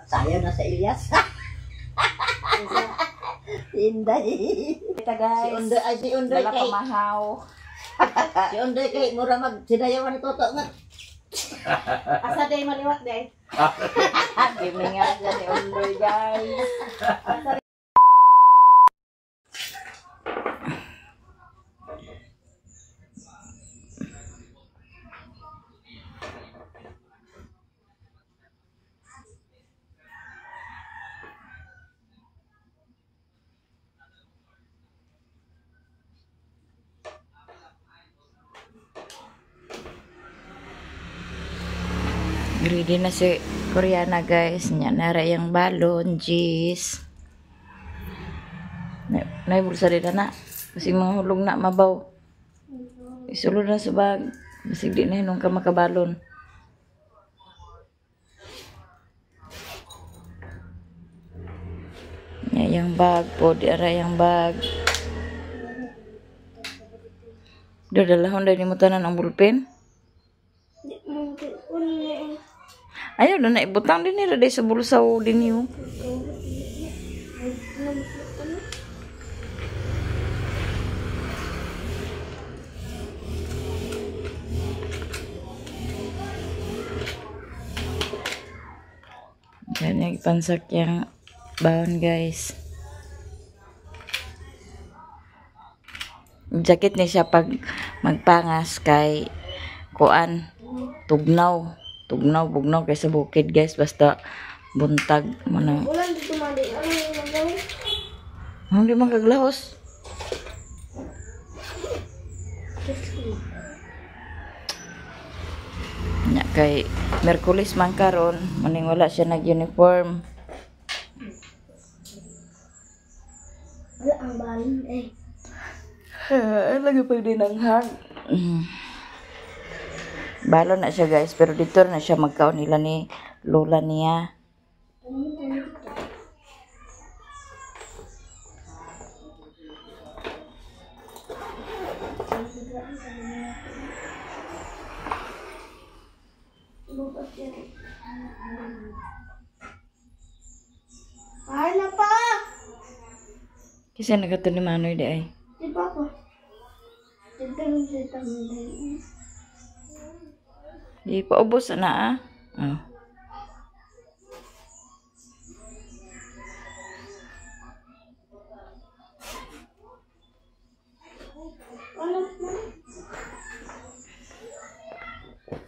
Sayaw na sa Ilyas. Inday. Kita guys. Si Undoy Dala kay pamahaw. si Undoy kay mura sinayawan ni Toto nga. Asa day maliwat day. Gimingan dyan ni Undoy guys. Ready na si Koreana guys. Nya nara yung balon, jeez. Nay bulsa din na. Kasi mahulog na mabaw. Isulod na sa bag. Basig di na hinong ka makabalon. Nya yung bag po. Di ara yung bag. Dadalahon dahil ni mo tanan ang bulpen. Ayaw na naibutang din nila dahil sa bulsa o din yun. Yan yung ipansak yung baon guys. Jacket ni siya pag magpangas kay kuan tugnaw. Tugnaw, bugnaw kay sa bukid guys. Basta buntag mo na. Ulan dito mali. Ano yung magawin? Hindi man kaglahos. Nya kay Merkulis man karon, maning wala siya nag-uniform. Wala ang balon eh. Lagi pa din ang hang. Balon na siya guys, pero dito na siya magkaon nila ni lola niya. Ay na pa! Kasi nagato ni Manoy di ay. Di ba ko? Dito rin siya tamay. Di paubos na ah. Oh. Ano pa?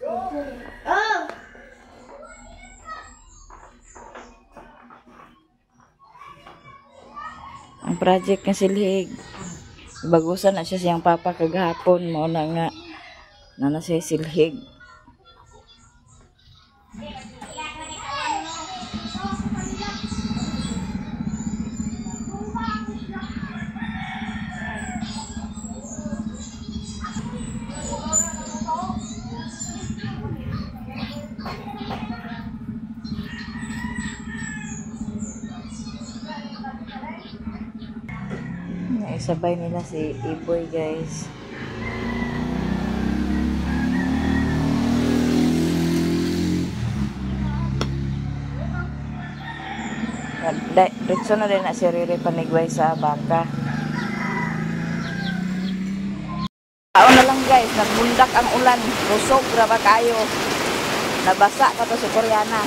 Oh! Ang project ng silhig. Bagusan na siya siyang papa kagahapon mo na nga na siya silhig. Sabay nila si Iboy guys. Ritso na rin na si Riri panigway sa baka. Taon na lang guys, nagbundak ang ulan. Rusog, graba kayo. Nabasa ka to si Koreana.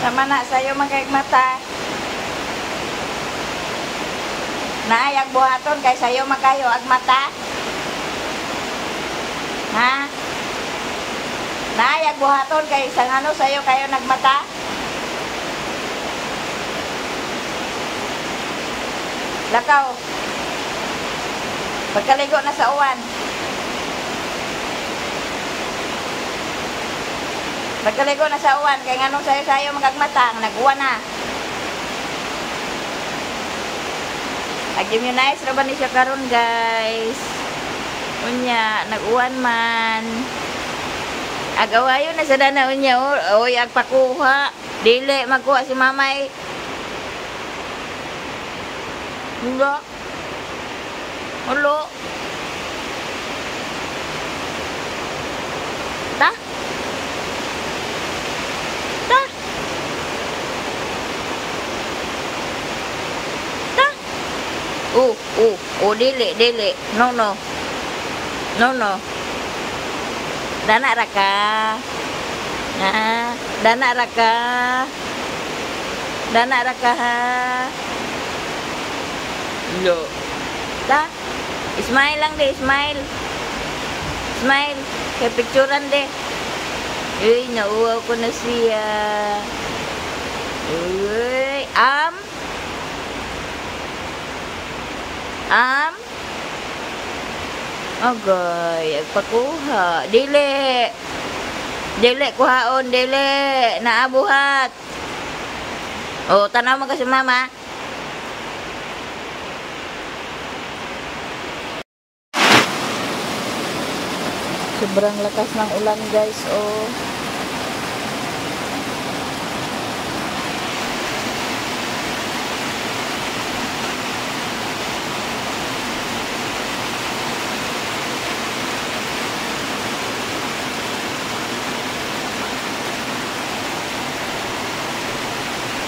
Sama na sa'yo magkayag mata. Naayag buhaton kay sa'yo magkayo ag mata. Ha? Naayag buhaton kay isang ano sa'yo kayo nagmata. Lakaw. Pagkaligo na sa uwan. Pagkaligo na sa uwan, kaya nga nung sayo-sayo magagmatang, nag-uwan na. Ag-immunize na ba ni siya karon guys? Unya, nag-uwan man. Agawayo na sa dana unya, oy, agpakuha. Dili, magkuha si mamay. Hulo. Hulo. Ta? Ta? Ta? Dili. No. No. Dana raka. Nah, dana raka. Ha. Lo. Ta? Smile lang deh, smile. Smile. Kaya picturean deh. Uy, nauwaw ko na siya. Uy, Agay, agpakuha. Dili, kuhaon, dili. Naabuhat. O, tanaw mo kasi mama. Sobrang lakas ng ulan guys, oh.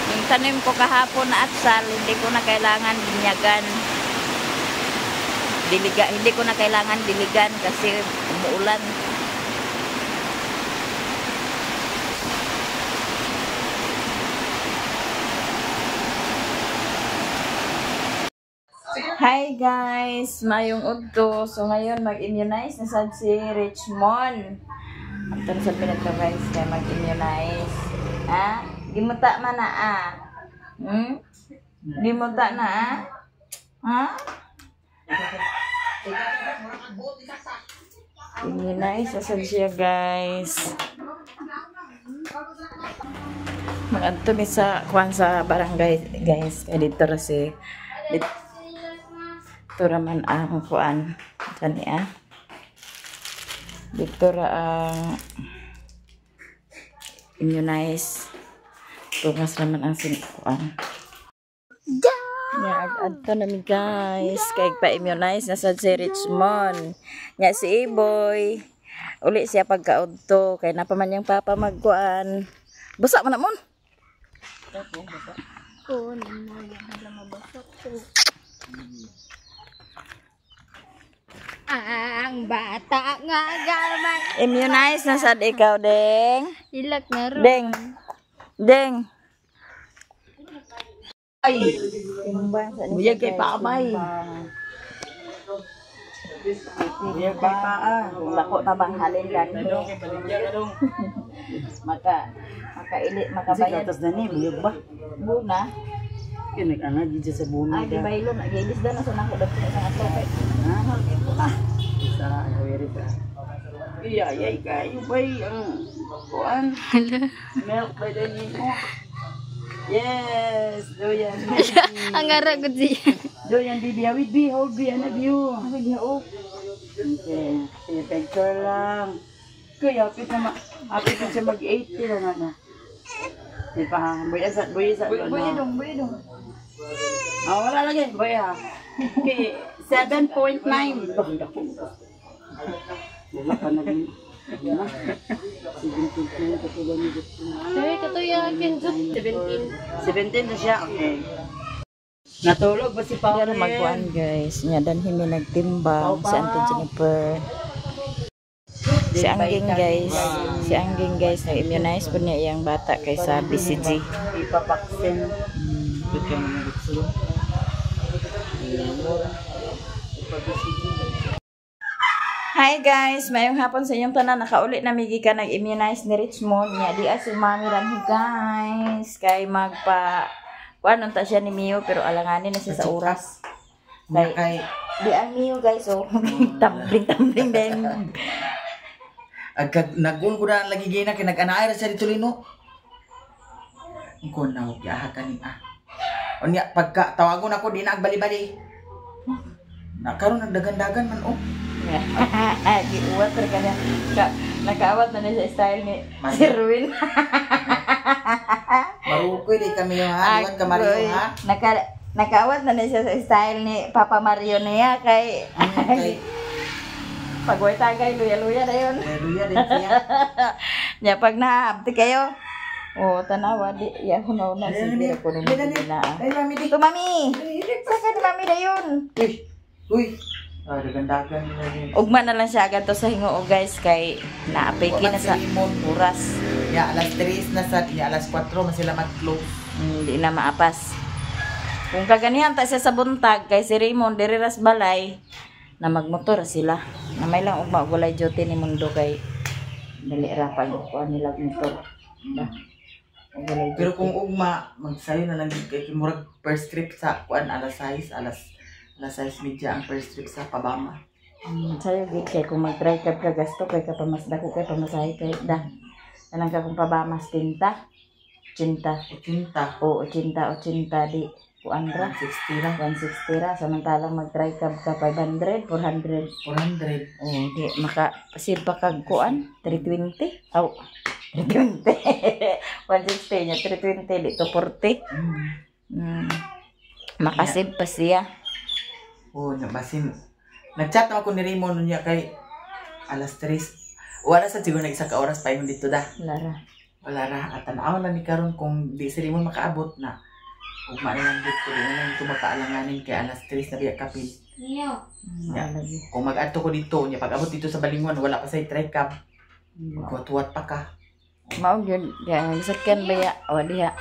Yung tanim ko kahapon na atsal, hindi ko na kailangan binyagan. Hindi ko na kailangan diligan kasi umuulan. Hi guys, mayong udto. So ngayon mag-immunize na sad si Richmond. Ang tanong sa pinagka guys kaya mag-immunize. Ha? Gimuta man na Gimuta na Ha? Immunize na sad siya guys. Mag-anto mi sa kuan sa barangay guys. Kaya dito ra si dito raman ang kuan. Tani Dito ra ang immunize. Tungas naman ang sinikuan. Adto namin guys. Kaya pa-immunize na sa si Richmond. Nga si Iboy. Uli siya pagkaudto. Kaya napaman yung papa magkuan. Basa mo na mon. Oo, naman. Hala mabasok ko. Ang bata nga gamay. Immunize na sad ikaw, Deng. Ilak na ro. Deng. Ay, Timbang sa buyag kay paamay. Buyag kay paa. Lako na bang halin kan. Makabayad. Gatas na ni, buyag ba? Buna. Kaya nag-ana dito sa buna. Ay, di baylo na. Gailis na sa nako dito sa atopay. Sa awiri sa. Iyay kayo bay ang kuan. Milk by the nino. Yes, doyan. Ang aragod siya. Doyan bibi, awit bi, hold bi, anak view. Okay, picture lang. Kaya apit siya mag-80 lang na. Di pa, buya sa. Buya dong. Wala lagi, buya. Okay, 7.9. Wala pa naging. 17 katulad ni Dr. Sabi ka to yung 17. 17 na siya, okay. Natulog ba si Pauline? Yan magkuan guys. Nya dan himi nagtimbang si Auntie Jennifer. Si Angging guys. Si Angging guys, nag-immunize po niya iyang bata kaysa BCG. Ipapaksin. Hi guys, mayong hapon sa inyong tanan. Nakauli na migi ka nag-immunize ni Richmond. Nya di si Mami Ranho guys. Kay magpa kuan ta siya ni Mio pero alanganin na siya sa oras. Kay di ang Mio guys oh. Tumbling din. Agkag nag-un ko na lagi gina kay nag-anaay ra sa dito lino. Ko na og yaha kani ah. Unya pagka tawagon ako di na agbali-bali. Nakaroon nagdagan-dagan man oh. Giuwat ra kanya. Nakaawat na niya sa style ni si Ruin. Marukoy di kami yung ha, iwan ka Mario ha. Nakaawat na niya sa style ni Papa Mario niya kay pagway tagay luya-luya na yun. Luya din siya. Nya pag naabti kayo. Oh, tanawa di ya hunaw na sige ko ni na. Ay mami di. To mami. Saka ni mami dayon. Uy. Dagan-dagan na rin. Ugma na lang siya agad to sa hingo guys kay naapiki na sa oras. Ya alas 3 na sa ya alas 4 man sila mag-close. Hindi na maapas. Kung kaganihan ta siya sa buntag kay si Raymond diri ras balay na magmotor sila. Na may lang ugma walay duty ni mundo kay dali ra pag kuan nila motor. Pero kung ugma magsayo na lang kay murag first trip sa kuan alas 6 media ang first trip sa Pabama. Sayo gid kay kung mag-try ka gasto kay kapamasda ko kay pamasahe kay da. Anang ka kung Pabamas 80. Oo, 80 di kuan ra 160 ra samantalang mag-try ka 500 400. Oh, di maka pasid pa kag kuan 320. Aw 320. 160 nya 320 dito 40. Makasid pa siya. Oh, nabasin. Nag-chat ako ni Raymond niya kay alas 3. Wala sa siguro nag-isa ka oras pa yun dito da. Wala ra. At tanaw na ni karon kung di si Raymond makaabot na. Ugma na lang dito. Di na lang ito makaalanganin kay alas 3 na biya kapil. Kung mag-adto ko dito, niya pag-abot dito sa Balingon, wala pa sa try-cab. Magwat-wat pa ka. Mao gyud ya sakyan baya o diha.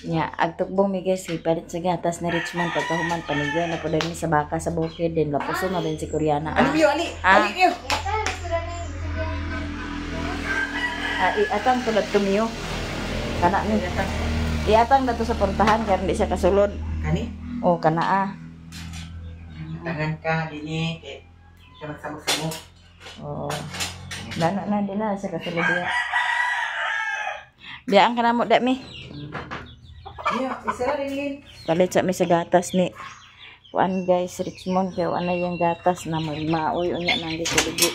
Nya agtukbong mi guys palit sa gatas ni Richmond pagkahuman panigyan na po din sa baka sa bukid din lapuson na din si Koreana. Ali niyo. Atang tulad tumiyo. Kana ni iatang dato sa portahan kaya hindi siya kasulod. Kani? Oh kana Tangan ka dini kay siya magsamo-samo. Oh. Na din na siya kasulod diha. Biyaan ka na mo, dami. Iya, isa rin. Palit sa may sa gatas ni kuan guys, Richmond. Kaya ano yung gatas na magmaoy unya ng kuligi.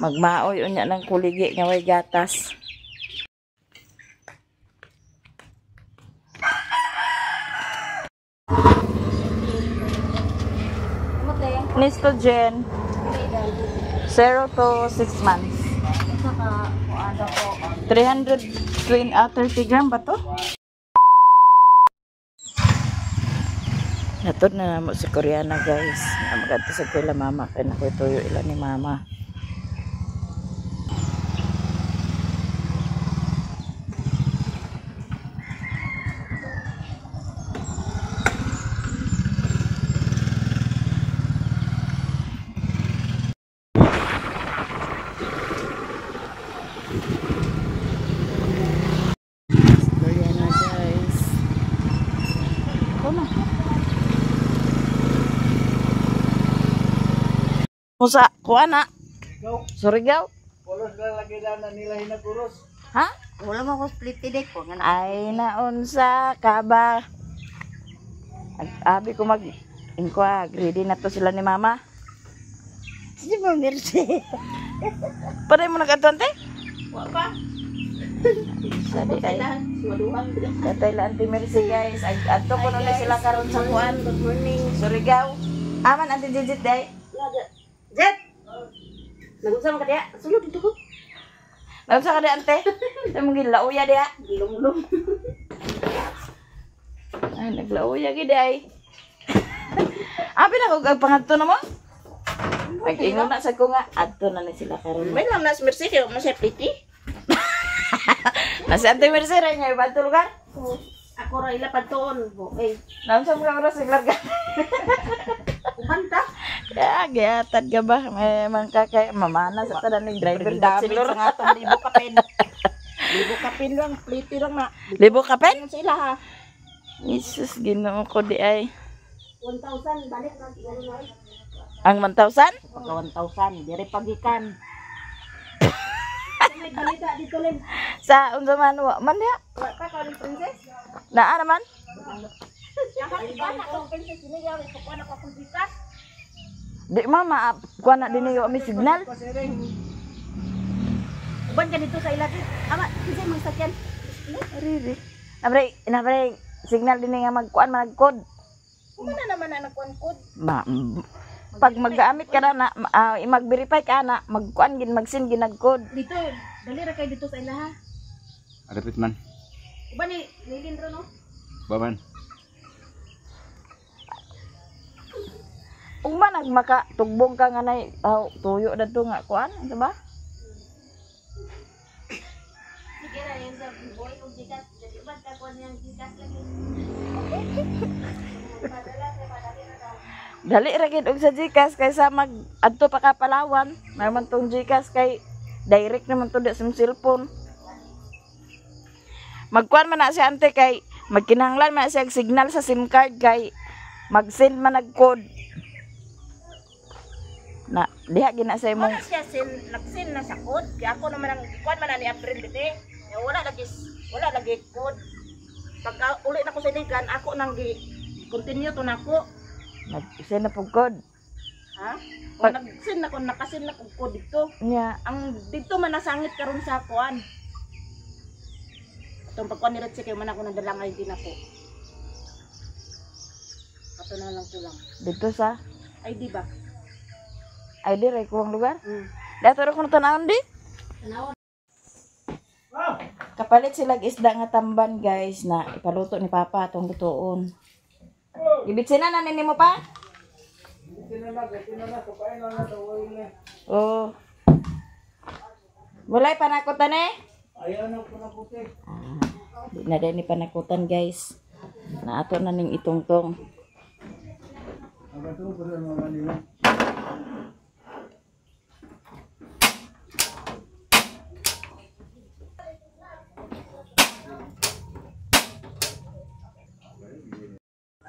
Magmaoy unya ng kuligi nga way gatas. Nistogen 0 to 6 months. 330 gram ba to? Natod na namo si Koreana guys. Magato sa kila mama kay nakoy tuyo ila ni mama. Kusa, kuha na. Surigao. Polos na lagi na nila hinakuros. Ha? Wala mo ko split deck ko. Ay naunsa ka ba? Abi ko mag inquire, ready na to sila ni mama. Sige mo, Mercy. Paray mo nag-advante? Wa pa. Sabi ay. Katay la Auntie Mercy guys. Adto ko na sila karon sa kuan. Good morning. Surigao. Aman Auntie Jijit day. Jet! Nag-usap ka diya? Sulod dito ko. Naunsa ka di ante? Sa mong gilauya diya. Gilong-gilong. Ay naglauya gid ay. Abi na ko pangadto na mo? Mag-ingon na sa ko nga, adto na ni sila karon. May lang nas Mercy, kaya mo siya pretty. Nasa Ate Mercy rin nga, ibang lugar. Ako ra ila pagtuon. Okay. Nansam ka oras siglarga. Kumanta. Kaya, gayatad ka ba? May mga kay mamana sa tanan ng driver. Dami Silor. sa nga itong libo kapin. Libo kapin lang, pliti lang na. Libo ka pen? Ayun sila ha. Jesus, ginoo ko di ay. 1,000, balik na. Ano na? Ang 1,000? Pagka 1,000, dire pagikan. May balita dito, Len. Sa unsa man wa man ya? Wala ka, Kawin Princess? Naa naman? Yakang iba na kung Princess, sinigaw. Ikukuha na ko akong bikas. Di mama, kuha na din yung may signal. Uban ka dito sa ilabi. Ama, kasi mga sakyan. Riri. Nabre, signal din nga magkuan magkod. Ano na naman na nagkuhan-kod? Pag mag-gamit ka na, mag-verify ka na, magkuan gin magsin ginagkod. Dito, dali ra kayo dito sa ilaha. Adapit man. Uban ni Lindro, no? Baban. Ug man nagmaka tugbong ka nga nay tuyo dadto nga kuan, ano ba? Sige ra yung sa boy o gigas. Jadi uban ka kuhan yung gigas lagi. Dali ra gid og sa Gcash kaysa mag adto pa ka Palawan. Naman tong Gcash kay direct naman to sa cellphone. Magkuan man na si ante kay magkinahanglan man siya og signal sa SIM card kay mag-send man nag-code. Na diha gina sa imong Wala siya nagsin na sa code. Kaya ako naman ang kuan man na ni April dito. Wala lagi code. Pagka uli na ko sa ligan, ako nang continue to nako. nag-send na pug code. Ha? Kung nagsin na ko nakasin na kog code dito. Nya, Ang dito man nasangit karon sa kuan. Itong pagkuan ni Retsi kayo man ako nadalangay din ako. Ato na lang ko lang. dito sa Ay di ba? ay dire kuwang lugar. Mm. Dato ra ko tanawon di. Tanawon. Kapalit sila isda nga tamban guys na ipaluto ni Papa atong lutoon. Ibitsin na nini mo pa? Oh. Walay panakutan eh? Ayaw na po na puti. Di na din ni panakutan guys. Na ato na ning itungtong.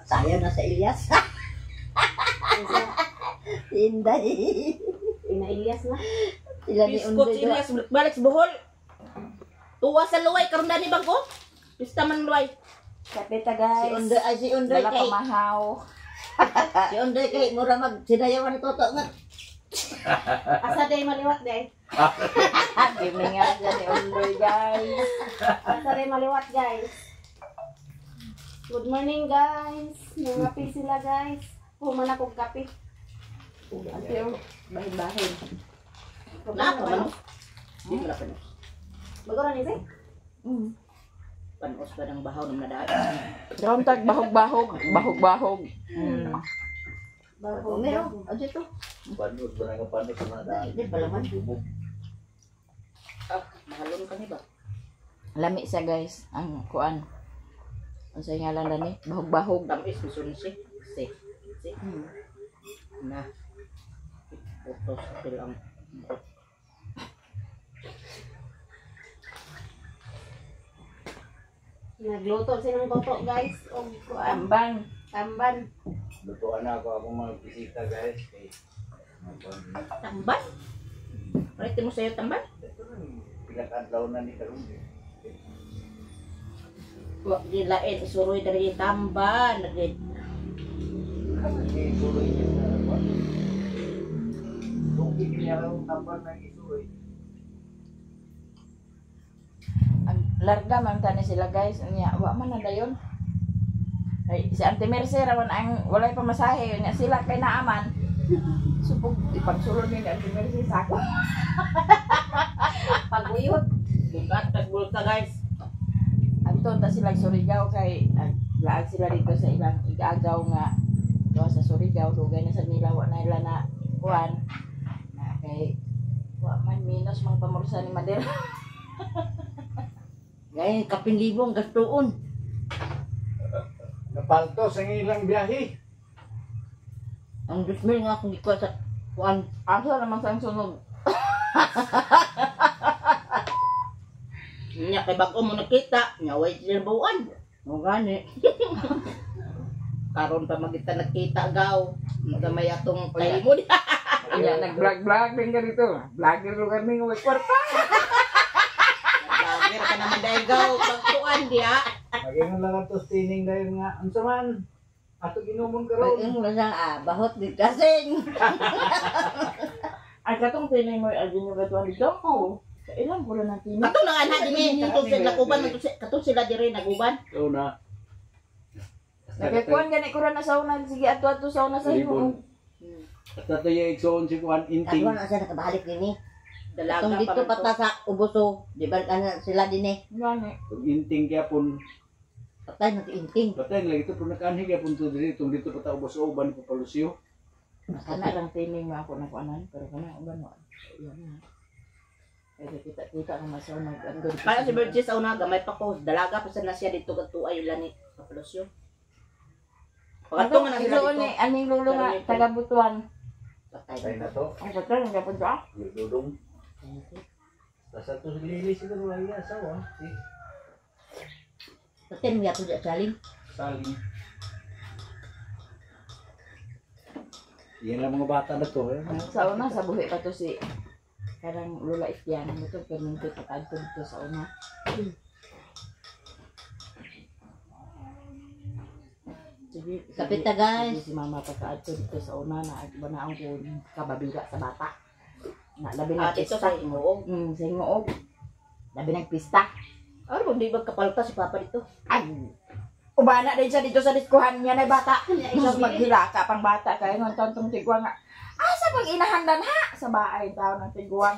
Sayang na sa Ilyas. Inday. Ina Elias na. Sila ni Undoy. Ilyas balik sa Bohol. Tuwa sa luway karon dani bangko. Pista man luway. Kapita guys. Si Undoy Wala kay. pamahaw. Si Undoy kay mura mag sidayawan ni Toto nga. Asa day maliwat day. Gini nga dyan ni Undoy guys. Asa day maliwat, guys. Good morning, guys. Nangapi sila, guys. Human akong kape. Ate bahin-bahin. Na pa man. Di mo na panos. Bagora ni Zay? Panos ba ng bahaw ng nadaan? Daon tag bahog-bahog. Bahog-bahog. Bago. Meron. Ano ito? Panut ba nga panut na daan. Hindi pala man. Mahalon ka ni ba? Lami siya guys. Ang kuan. Ang sa ngalan dani, bahog-bahog. Tamis gusto si. Si. Na. Utos bilang. Nagluto silang toto, guys. O kuan. Tambang. Tamban. Lutuan na ako akong mga bisita guys. Kay Tamban? Pwede mo sa'yo tamban? pinakadlaw na ni karon. Huwag dilain. Isuroy dari tamban. Kasi suroy niya na ako. Tungkol niya ang tamban ng isuroy. Ang larga man tani sila guys. Nya wa man na dayon. Ay si Ate Mercy raman ang walay pamasahe nya sila kay naaman. Subog ipagsulod ni Ate Mercy sa ako. Paguyod. Bukat. Tagbulta guys. Anton ta sila Surigao kay laag sila dito sa ilang igagaw nga gawa sa Surigao dugay na sa nila wa na ila na kuan Minos mga pamursa ni Mader. Ngayon, kapin libong gastuon. Napalto sa ilang biyahe. Ang 2,000 nga akong ikuha sa kuan. Asa naman sa sunod. Nya kay bag-o mo nakita, nya way sila buwan. Mo gani. Karon pa magita nakita gaw. Magamay atong tayo mo di. Kanya nag-vlog din ka dito. Vlogger lo kami ng kwarta. Bagir ka naman dahil gaw. Pagtuan diya. Maging lang ang tining dahil nga. Ang saman. Ato ginumon ka ron. Pag-ing mo lang, bahot di kasing. Ay katong tinay mo ay ginyo gatuan dito. Oh. Sa ilang pula na tinay. Kato lang anak din katong sila kuban, katong sila dire naguban. So na. Nagkuan gani ko na sauna sige ato sauna sa imo. At ato yung igsoon si Juan Inting. Ano na sa nakabalik din eh. Dalaga Itong pa dito man to. pata sa ubuso. Di ba ano sila din eh. Gani. Kung Inting kaya pun. Patay na inting. Patay lagi ito pun nakanhi kaya pun to dito. Itong dito pata ubos-uban ko palusyo. Kana lang tinay mo ako na kuanan pero kana uban mo. Yan na. Ay kita na masaw nag-ando. Kaya si Virgie sa una gamay pa ko. Dalaga pa na siya dito katuay lani kapalusyo. Pagkato nga na sila Ito dito. ni aning lulo nga taga Butuan. Patay na to. Ang patay nga pud ah. Dudong. Tapos ato sa lili siguro lagi asawa. Si Patay mo yato dyan saling. Saling. Yan lang mga bata na to. Eh. Sa una sa buhi pa to si karang lula Ifyan mo to perminto adto dito sa una. Sige, Kapit na, guys. Si mama pa adto dito sa una na banaon ko kababira sa bata. Na labi Ah, ng dito pista. sa Himoog. Sa Himoog. Labi ng pista. Ano di magkapalta si Papa dito? Ay, ubana din siya dito sa diskuhan niya na bata. Mas maghila ka pang bata kaya ngon tontong tigwang nga. Asa pag inahandan ha sa bahay tao ng tigwang.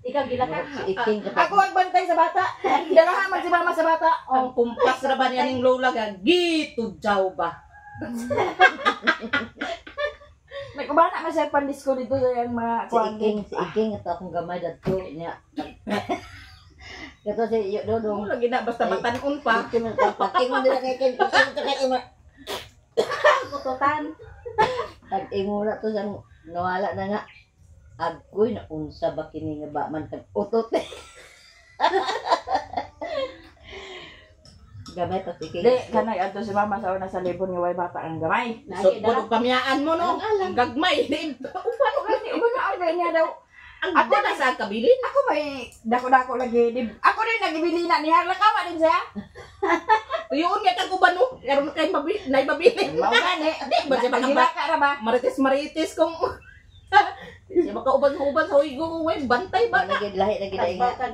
Ikaw gila ka. Si iting Ako ang bantay sa bata. Dalaha man si mama sa bata. Ang kumpas ra ba niya ning lola ga gitudyaw ba? Nagubana man siya pandisko dito sa yung mga kuwang. si iking ito akong gamay dito niya. Ito si Dodong. Mo lagi na basta matanon pa. Ito mo pag-ing mo nila kay Ken. Ito kay Ima. Kututan. Pag-ing mo na to sa nawala na nga. Agoy na unsa ba kini nga ba man tag-utot. Gamay pa si Di, iking. kanay ato si mama sa una sa libon nga way bata ang gamay. So puro pamiyaan mo no. Ang gagmay. Di Upano kasi, ubana ang niya daw. ang ako na sa kabilin. Ako may dako-dako lagi. Ako rin nagibili na niya. Lakawa din siya. Tuyoon nga kag uban no. Karon kay mabili, nay mabili. Mao gani. Di ba siya Nagila mga ka ra ba? marites kung siya makauban-uban sa huigo ko way bantay ba? Lahi na gid nga.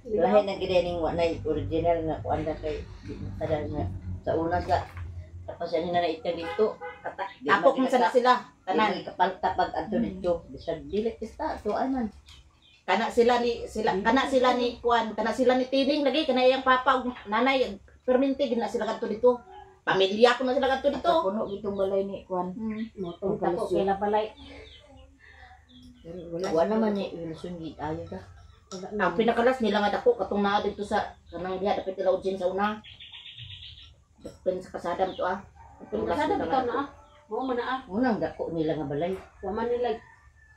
Lahi na gid ning wa na original nga kuan da kay tada nga sa una sa tapos yan na itang dito. Ako kung sana sila. Tanan. Tanan kapalta pag adto dito. Bisan dili pista to ay man. Kana sila ni kuan, kana sila ni Tining lagi kana iyang papa ug nanay perminti gid na sila kadto dito. Pamilya ko na sila kadto dito. Puno itong balay ni Kwan. Motong tako kila balay. Wa naman ni ilusyon gid ayo ka. Ang pinakalas nila nga dako katong naa dito sa kanang diha dapat ila ujin sa una. Dapat sa kasadam to ah. Kasada bitaw na ah. Mo man na ah. Unang dako nila nga balay. Wa man nila.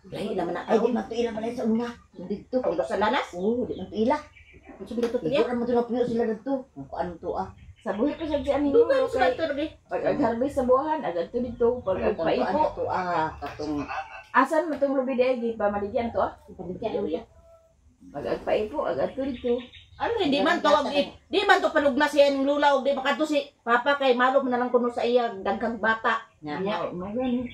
Lahi naman na Ay di man to ila balay sa una. Dito. Kung sa lanas, Oo, di man to ila. ang sabi dito Tiyo tiya. ra mo to na puyo sila dito. Kuan to ah. Sa buhi pa siya si Aning Dugay Lulo mo sa kay dito rin. pag ag-harvest sa buwan, agad to dito. Pag agpaipo. to ah katong Asan mo itong lubi dahil di pa maligyan to ah? Paligyan mo. Pag agpaipo, agad to dito. Ano di man tawag di man to palugna siya ng lula ug di makato si papa kay malo man na lang kuno sa iya dagkang bata. nya. Nya, magani.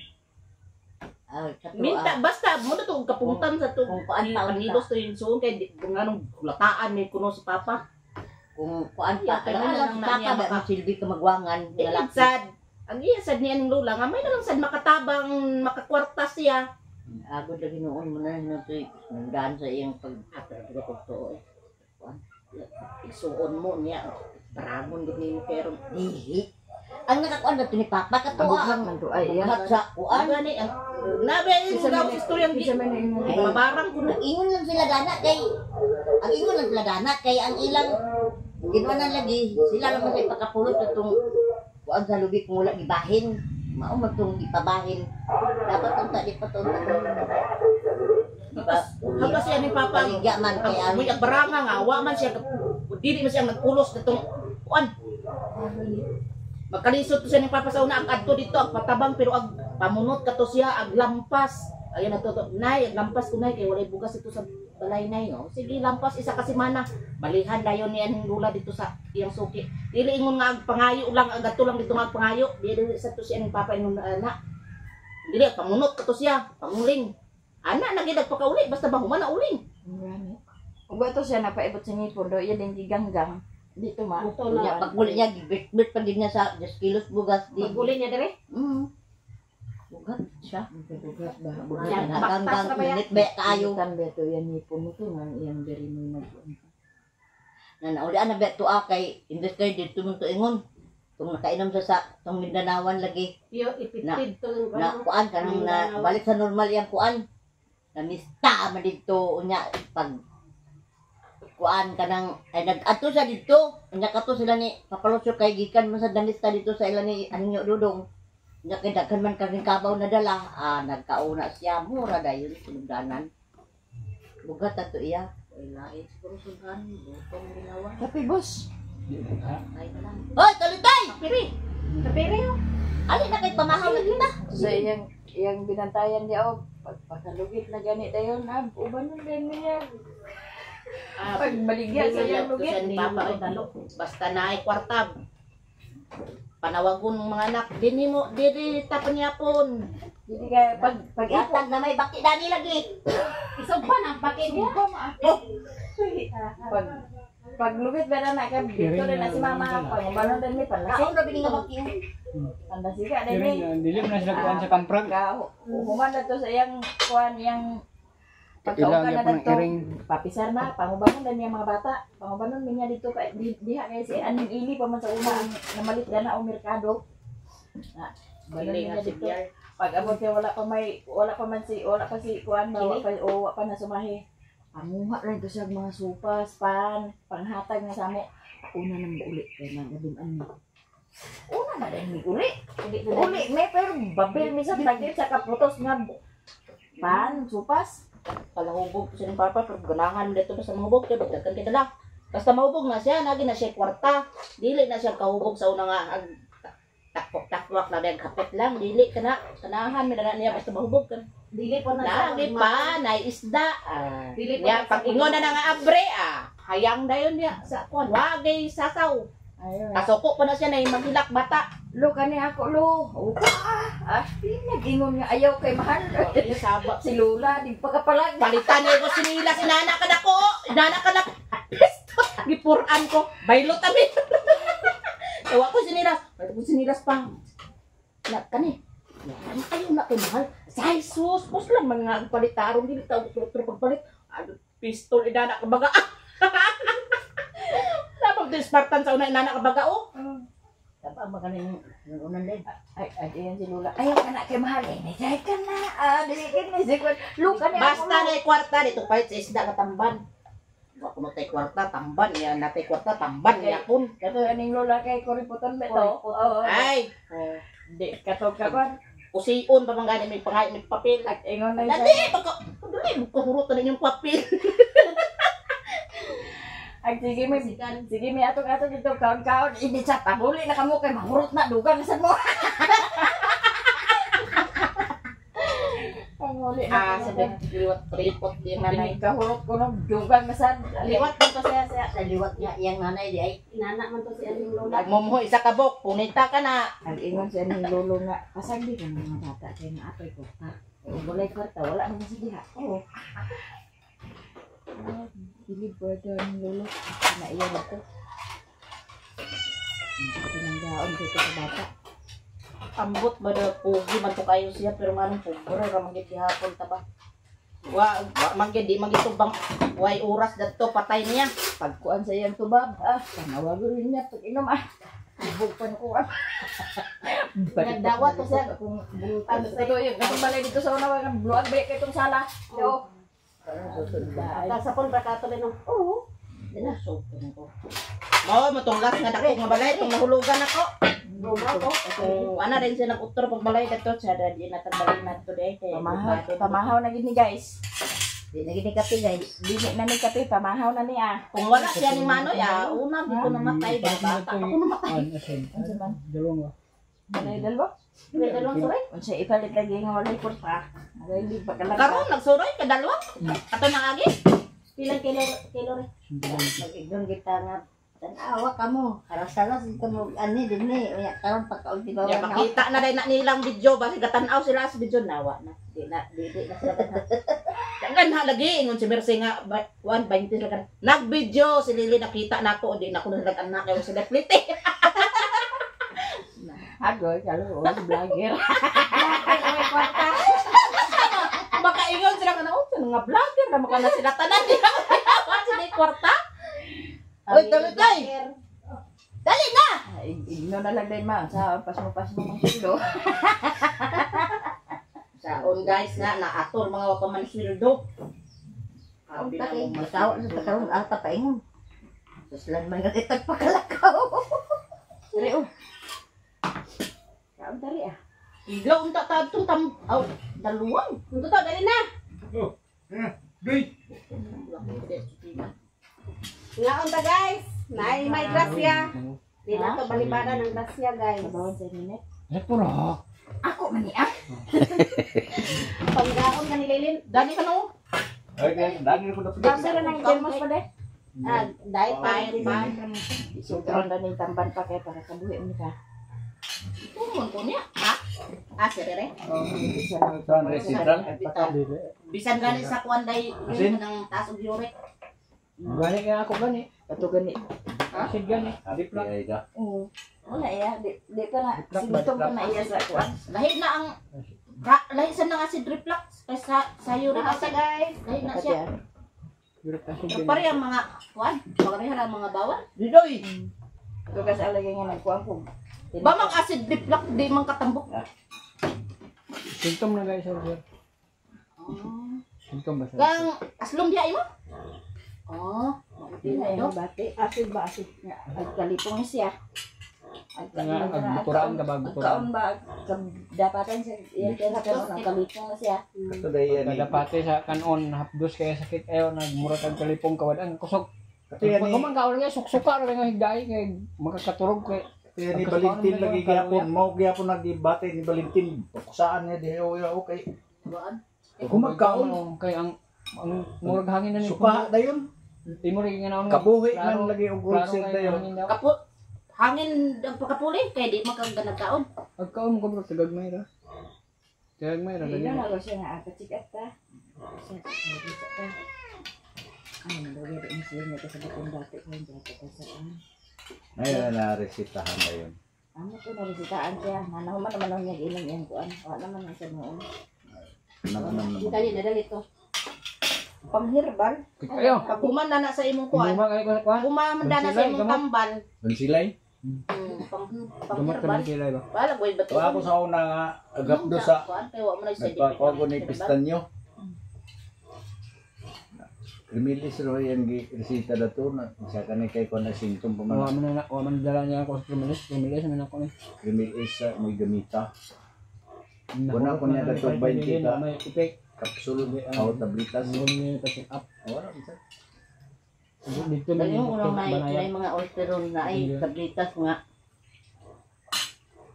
Kato Minta basta mo na to kapuntan sa to. Kung kuan pa Panilos to yung suon kay kung anong lataan ni kuno si papa. kung kuan Yeah, pa kaya alam lang mo na niya papa ba silbi ka magwangan Di nga sad. Ang iya sad ni aning lula nga may na lang sad makatabang makakwarta siya. Agod lagi noon mo na no to nandaan sa iyang pag Pero ko to isuon mo niya. Paragon gud ni pero dihi. Ang nakakuan na to ni papa kato Abughang ah. man to ay iya. Buhat sa kuan. ano ni ang Nabi yung gawang istoryang di. Mabarang ko na. Ingon lang sila dana kay ang ilang ginawa lagi sila lang masay pakapulot itong kuan sa lubi kung wala gibahin mao man tong ipabahin dapat ang tadi patong Hanggang siya ni Papa. Paligya man kay Ang amin. baranga nga, wa man siya. Dili man siya nagpulos katong kuan. Magkalisod to siya ni Papa sa una ang adto dito ang patabang pero ag pamunot kato siya ag lampas. Ayun na to. Nay, ag lampas ko nay kay walay bugas ito sa balay nay. Oh. Sige, lampas isa ka semana. Balihan dayon niyan ang lula dito sa iyang suki. Dili ingon nga ag pangayo lang ag ato lang dito nga ag pangayo. Dili sa to siya ni Papa ingon na. Dili pamunot kato siya, panguling. Ana nagid pagkauli basta ba humana uling. Ug bato siya napaibot sa ngipon do iya din giganggang dito ma. Nya paguli niya gibit pa din niya sa 10 kilos bugas di. Paguli niya dire. Bugat siya. Bugat ba? Yan, Hanggang baktas na ba yan? minit ba kaayo. Kan beto yan ngipon mo to nang iyang diri mo nag. Na nauli ana ba to kay industry dito mo to ingon. Tung nakainom sa tong Mindanawan lagi. Yo, ipitid to. Na kuan kanang na balik sa normal yang kuan. Na mista man dito unya pag kuan kanang ay nag-ato sa dito unya kato sila ni papalusyo kay gikan man sa danista dito sa ila ni Anyo Dudong. Unya kay daghan man kang kabaw na dala nagkauna siya mura dayon sinugdanan. Bugat ato iya. Lain siguro sugdan butong ginawa. Tapi boss, Ay na lang. Hoy, talitay! Piri. Kapiri. Ali na kay pamahaw na kita. sa iyang binantayan niya o pagpakalugit na gani dayon na uban nun din niya. Pag maligya sa iyang lugit. Sa ni Papa ay talo. Basta naay kwarta. Panawagon ng mga anak. Dili tapan niya pon. Hindi kaya pag Yatag na may baki dani lagi. Isog pa ng pakin niya. pag lugit ba na ka dito rin na si mama pangubanon din ni panlasik. Kaon ra bini nga baki. Pandasiga din ni. Dili mo na sila kuhan sa kamprag. Human na to sa iyang kuan iyang Ilang pagkaugan na yapon ang dito. iring. Papisar na pangubanon din yung mga bata. Pangubanon niya dito kay diha kay si aning ili pa man sa una ang namalit na o merkado. Na balon niya dito. Pag abot kay wala pa si kuan ba wala pa na sumahi. Panguha rin to siya mga supas, pan, panghatag na sa mo. Una nang uli kay nagadunan ni. Una na rin ni uli. Uli may pero babil mi sa tagit sa kaputos nga pan, supas. Palahubog siya ng Papa. Pero ganahan dito sa mahubog. Kaya bagdagan kita lang. Basta mahubog na siya. Nagi na siya kwarta. Dili na siya kahubog sa una nga. Takpak-takpak na dahil kapit lang. Dili ka na. Kanahan. May na niya. Basta mahubog ka. Dili po na siya. Lagi pa, na isda. Dili pa Niya, na pag ingon na nga abre, hayang dayon niya sa kuan, wagay sasaw. Ayun. Kasoko pa na siya na yung maghilak bata. Lo kani ako lo. Nag-ingon nga ayaw kay mahal. Sabak. Si Lola di pa kapalag. Palitan niya ko sinila, sinana ka na ko. Inana ka na. Gipuran ko. Bailot amin. Ewa ko sinilas. Bailot ko sinilas pa. Nak kani. Ano kayo na kay mahal? Sa Jesus. Pus lang mga palitarong. Hindi tawag ko pagpalit. Pistol, inana ka baga. Napag dispartan sa una inana ka baga, oh. Dapat magaling unan din. Ay, ayan si Lola. Ayaw ka na kay mahal. Ay, ka na. Dili ka na. Lo kani ako. Basta na yung kwarta dito palit sa isda ka tamban. Wa ko matay kwarta tamban ya natay kwarta tamban ya pun. Kato aning Lola kay Koriputon beto. Oo. Ay, Di katog ka kon. usion pa man gani may pangay may papel. Ingon na Dali pagka dali magkahurot na yung papel. Ay, sige may atong dito kaon-kaon. Hindi sa paguli na kamo kay mahurot na dugan sa mo. Panguli na. Sabi liwat report yung Nanay nanay. kahurot ko no dugan na sad. Liwat man to siya. Sa liwat niya iyang nanay di ay Inana man to si Aling Lola. Nagmumuho isa ka bok, punita ka na. Nag-ingon siya ni Lolo nga, pasagdi ka ng mga bata kaya na atoy ko. Walay kwarta, wala naman sa diha. Oo. Bilib ba daw ni Lolo? Na iya na to. Ito ng daon dito sa bata. Ambot ba daw pugi man to kayo siya pero manong pugro ra man gid hapon ta ba. Wa man gid di man gid bang way oras dadto patay niya. Pagkuan sa iyang tubab, panawagon niya pag inom Bugpan ko. Nagdawat ko siya. Kung butan sa ito yung katong balay dito sa una ng bluag break itong sala. Yo. Kasapon ba katuloy no? Oo. Dinasok ko. Mao matunglas nga dako nga balay tong nahulugan ako. Bumaw ko. Kung ana rin siya nag-utro pag balay dito sa di na balay na to day kay. Pamahaw na gid ni guys. Di na gini kape guys. Dili na ni kape pamahaw na niya. Kung wala siya ni Manoy, una dito namatay ba bata ako namatay. Unsa man? Dalawang Balay dalbo? May dalawang suray. Unsa ipalit lagi nga walay kurta. Ay di pa kala. Karon nagsuroy kadalwa. Ato nang agi. Pilang kilo rin. Nag-igong kita nga. Tanawa ka mo. Haras-haras ito mo. Ani din ni. Karon pagkaunti ba. Ya makita na dai na nilang video basi gatan-aw sila sa video nawa na. Di na sila kan. Jangan halagi ingon si Mercy nga 120 sila kan. Nag-video si Lily nakita nako di na ko nag-anak kay sila plite. Agoy kalo si vlogger. Baka ingon sila kana oh nga vlogger na maka na sila tanan di na sila kwarta. Oy, dali kay. Dali na. Igno na lang day ma sa pas mo mong sulo. Saon guys nga naator mga wapaman sweldo. Ang takay. Masawa sa pagkaroon ata pa ingon. Suslan man nga itag pakalakaw. Dali oh. Kaon tari ah. Iglaw unta ta tam aw daluwang. Unto to, dali na. Ngaon ta guys. May grasya. Di na to balibada ng grasya guys. Bawon sa minute. Pura. Ako man niya. Panggaon ka ni Lilin. Dani ka no. Okay, dami ko na Basta na nang gelmos pa de. Dahil pa. Sutron na ni tamban pa kay para kabuhi mo ka. Tumon ko niya. Ha? Sirere. Isa lang Saan resital? Bisan gani sa kuan day Asin? ng taas og yure. Gani kaya ako gani. Kato gani. Asid gani. Adip lang. Oo. Wala iya, di ka na sinutong ka na iya sa kuan. Lahi na ang lahi sa nang acid reflux kaysa sa uric Nakasa acid. guys. Lahi na siya. Asid Pero pare ang mga kuan, pareha ang mga bawal. Didoy. Ito kasi alagay nga nagkuhan ko. Ba mang acid reflux di man katambok. Symptom na guys, sir. Symptom ba sir? Kang aslom diha imo? Oh, Di na yung bati. Acid ba acid? Agkalipong siya. Agbuturaan ka ba? Agkaon ba? Dapatan siya. Iyan kaya sa kanon, agkalipong na siya. Kadapate sa kanon, hapdos kaya sakit ayo nagmurat ang kalipong kawadan kusog. Pag kumangkaon nga suksuka ra nga higday kay makakaturog kay Kaya ni Valentin lagi gyapon, mao gyapon nagbate ni Valentin. Saan niya di okay. kumagkaon kay ang murag hangin na ni Suka dayon. Di mo rin nga naon Kabuhi man lagi og gold set dayon. Kapo hangin ang pagkapuli kay di man kang ganagkaon. Agkaon mo bro tagagmay ra. Tagagmay ra Hindi lagi. na ako siya nga akachikat ta. Ano na daw yung siya niya kasi bakong dati ko yung dati ko saan. Ay na resitahan dayon. Ano to narisitaan siya. Nanahuman naman ang niya ilang yan kuan. Wala naman ang siya noon. Hindi kanya nadali to. Pang-herbal. Ayo. Pag humanda na sa imong kuan, Kumama kay ko kuan. humanda na sa imong tambal. Bansilay. Gamot Pang-herbal. ka sila ba? Wala boy bato. Wa ako sa una nga agap do sa kuan kay wa mo na sa nagpakuha ko ni pistanyo. Krimilis ro yang resita dato na isa kanay kay ko na symptom pa Wa man. man dala niya ako sa kriminal man ako ni. Krimilis sa may gamita. Wala ko niya dato 20 ka May ipek. kapsul o tablitas. Ano niya kasi up. Wala bisa. Dito na Dali yung mo unang banaya. may mga ulceron na ay tablitas nga.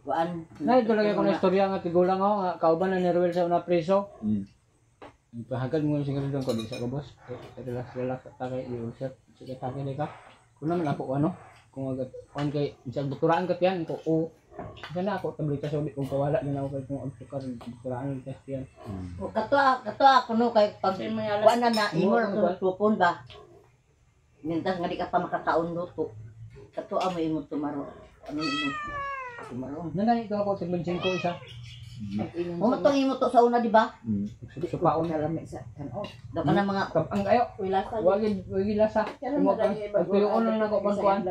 Kuan. Na ito lagi ko na istorya nga tigulang ako nga kauban na ni Ruel sa una preso. Pahagad mo yung siguro ko di sa kabos. Relax takay i-ulcer. Sige takay ni ka. Kung naman ako ano, kung agad kuan kay isang doktoraan ka tiyan ko o sana ako tablitas ulit kung kawala din ako kay kung ang sukar doktoraan test yan. Kato ako no kay pag kuan na imo ra tupon ba. Mintas nga di ka pa makakaon luto. Kato mo imo tumaro. Ano imo? Tumaro. Nanay ito ako 75 isa. Umutong imo to sa una, di ba? Supaon. Daw ka na mga Ang ayo. Wala sa Wagi lasa. Imo kan. Pagtuon lang nako pangkuan.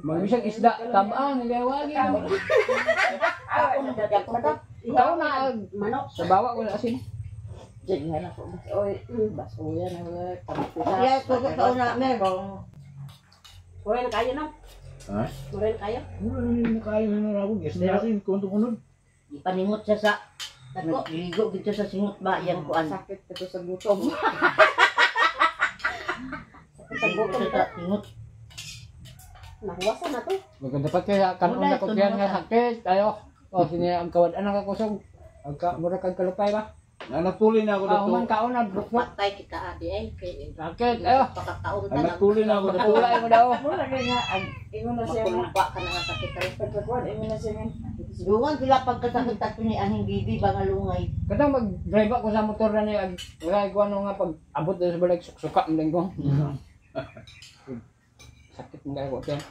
Magbisag isda tabang gawagi. Ikaw na manok. sa bawa wala asin. kaya ko sa una, meron. Morel kayo na. Ha? Morel kayo. Wala na kayo na ako. Yes, natin. Kunto-kunod. Ipaningot siya sa nagligo dito sa singot ba yang kuan. Sakit ito sa gutom. Sa gutom sa singot. Nahuwasan na to. Maganda pa kaya kanon na ko kaya nga sakit ayo. O sini ang kawad anak ako kusog. Agka mura kag kalupay ba? Nagtuloy na ako dito. Human kaon na brukbuk. Patay kita adi ay kay Sakit ayo. pakakaon ta Nagtuloy na ako dito. Wala mo daw. mapulpa ka na nga sakit kay Duwan sila pagkasakit at ni ahing bibi ba nga lungay. Katong mag-drive ako sa motor na niya wala ko ano nga pag abot sa balik suka ang linggo. Sakit mo kaya ko tiyan.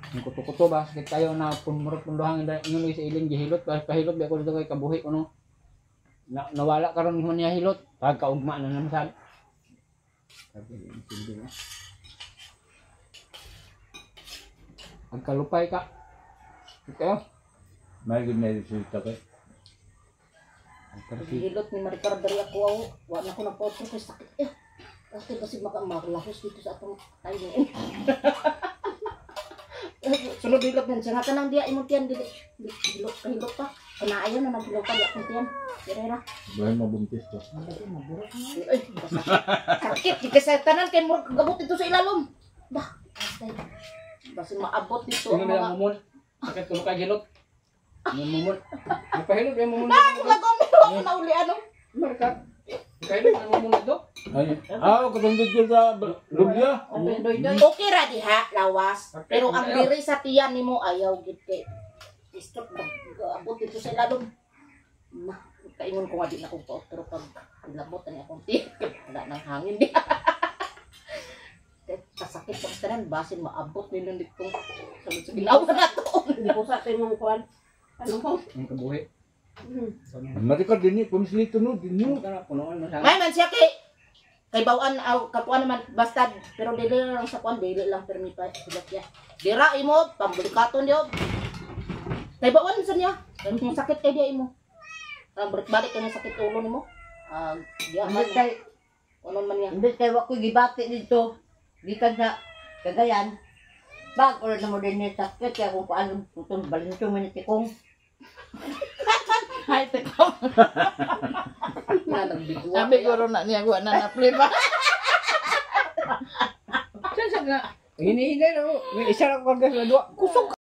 Ang kuto-kuto ba sakit tayo na punmurot punduhang ingon sa ilin gihilot kahilot ba ko dito kay kabuhi kuno. Nawala karon mo niya hilot pagkaugma na naman sad. Ang kalupay ka. Kayo. May good na dito sa kay. hilot ni Maricar dari ako wa na ko na potro kay sakit kasi makalahos dito sa atong tayo ni sunod hilot nan siya kanang dia imong tiyan dili hilot pa kanaayo na naghilot pa di akong tiyan direra Bahay mabuntis to. ay sakit di kasi tanan kay mo gamot dito sa ilalom dah basi maabot dito Ano ang ba mga mumun? Sakit kuno kay hilot. Mumun. Napahilot yung mumun. lagom na uli ano Marka. Kahilot ang mumun to. Ay. Katungtod ko sa lubya. okay ra diha lawas pero ang diri sa tiyan nimo ayaw gid kay stop abot dito sa ilalom na kaingon ko nga di na ko pero pag labot ani akong tiyan wala nang hangin di kasakit sa tanan basin maabot nila dito sa bilawan na to Hindi po sa atin mong kuhan. Ano po? Ang kabuhi. Marikar din ni pumislito no din no. Kana punuan mo sa. may man siya kay bawaan aw kapuan naman basta pero dili lang sa kuan dili lang permita ya dira imo pambalikaton dio kay bawaan sa niya kung sakit kay dia imo ang balik kay sakit ulo nimo dia man Imbes kay ano man niya imbes kay wa ko gibati dito. Gikan sa Cagayan. Bag ulit na mo din ni sakit kaya kung paano tutong balinsong manitikong. Hi, teko. na nagbigwa Sabi ko ron na niya gwa na na-play ba? Sa nga. Hinihinay na mo. May isa lang kang gas na duwa. Kusog